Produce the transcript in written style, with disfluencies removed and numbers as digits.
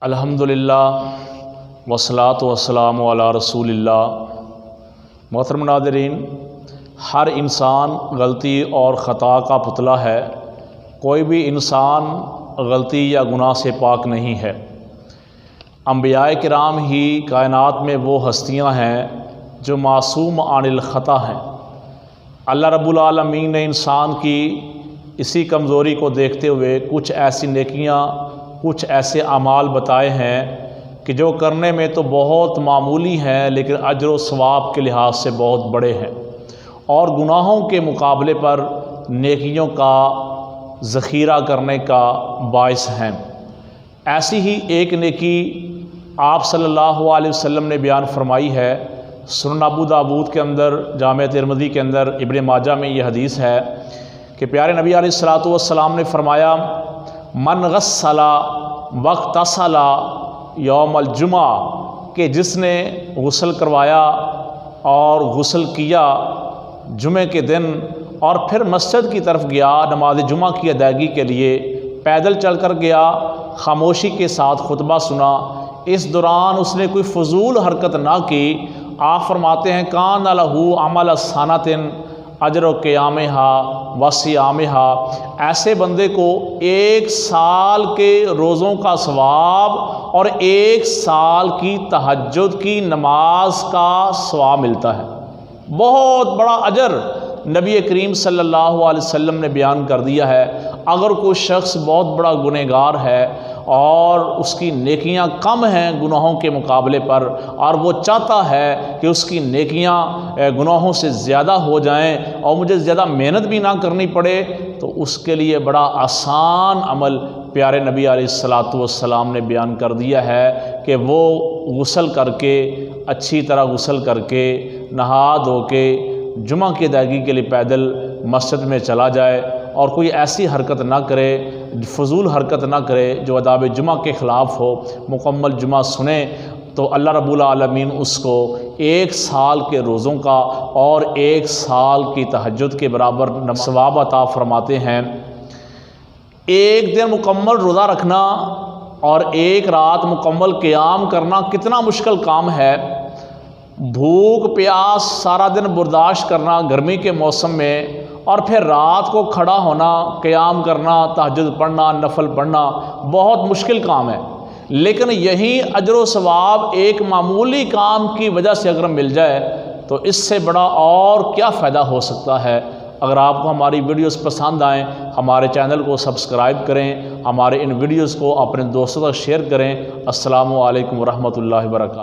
الحمدللہ والصلاۃ والسلام علی رسول اللہ۔ محترم ناظرین، ہر انسان غلطی اور خطا کا پتلا ہے، کوئی بھی انسان غلطی یا گناہ سے پاک نہیں ہے۔ انبیاء کرام ہی کائنات میں وہ ہستیاں ہیں جو معصوم عن الخطا ہیں۔ اللہ رب العالمین نے انسان کی اسی کمزوری کو دیکھتے ہوئے کچھ ایسی نیکیاں، کچھ ایسے اعمال بتائے ہیں کہ جو کرنے میں تو بہت معمولی ہیں لیکن اجر و ثواب کے لحاظ سے بہت بڑے ہیں، اور گناہوں کے مقابلے پر نیکیوں کا ذخیرہ کرنے کا باعث ہیں۔ ایسی ہی ایک نیکی آپ صلی اللہ علیہ وسلم نے بیان فرمائی ہے۔ سنن ابو داؤد کے اندر، جامع ترمذی کے اندر، ابن ماجہ میں یہ حدیث ہے کہ پیارے نبی علیہ الصلوۃ والسلام نے فرمایا، من غسل واغتسل یوم الجمعہ، کہ جس نے غسل کروایا اور غسل کیا جمعے کے دن اور پھر مسجد کی طرف گیا نماز جمعہ کی ادائیگی کے لیے، پیدل چل کر گیا، خاموشی کے ساتھ خطبہ سنا، اس دوران اس نے کوئی فضول حرکت نہ کی، آپ فرماتے ہیں کان لہ عمل سنۃ اجر قیامہا و صیامہا، ایسے بندے کو 1 سال کے روزوں کا ثواب اور 1 سال کی تہجد کی نماز کا ثواب ملتا ہے۔ بہت بڑا اجر نبی کریم صلی اللہ علیہ وسلم نے بیان کر دیا ہے۔ اگر کوئی شخص بہت بڑا گنہگار ہے اور اس کی نیکیاں کم ہیں گناہوں کے مقابلے پر، اور وہ چاہتا ہے کہ اس کی نیکیاں گناہوں سے زیادہ ہو جائیں اور مجھے زیادہ محنت بھی نہ کرنی پڑے، تو اس کے لیے بڑا آسان عمل پیارے نبی علیہ الصلوۃ والسلام نے بیان کر دیا ہے کہ وہ غسل کر کے، اچھی طرح غسل کر کے، نہا دھو کے جمعہ کی ادائیگی کے لیے پیدل مسجد میں چلا جائے اور کوئی ایسی حرکت نہ کرے، فضول حرکت نہ کرے جو آداب جمعہ کے خلاف ہو، مکمل جمعہ سنے، تو اللہ رب العالمین اس کو 1 سال کے روزوں کا اور 1 سال کی تہجد کے برابر ثواب عطا فرماتے ہیں۔ ایک دن مکمل روزہ رکھنا اور 1 رات مکمل قیام کرنا کتنا مشکل کام ہے۔ بھوک پیاس سارا دن برداشت کرنا گرمی کے موسم میں، اور پھر رات کو کھڑا ہونا، قیام کرنا، تہجد پڑھنا، نفل پڑھنا بہت مشکل کام ہے، لیکن یہی اجر و ثواب ایک معمولی کام کی وجہ سے اگر مل جائے تو اس سے بڑا اور کیا فائدہ ہو سکتا ہے۔ اگر آپ کو ہماری ویڈیوز پسند آئیں، ہمارے چینل کو سبسکرائب کریں، ہمارے ان ویڈیوز کو اپنے دوستوں تک شیئر کریں۔ السلام علیکم ورحمۃ اللہ وبرکاتہ۔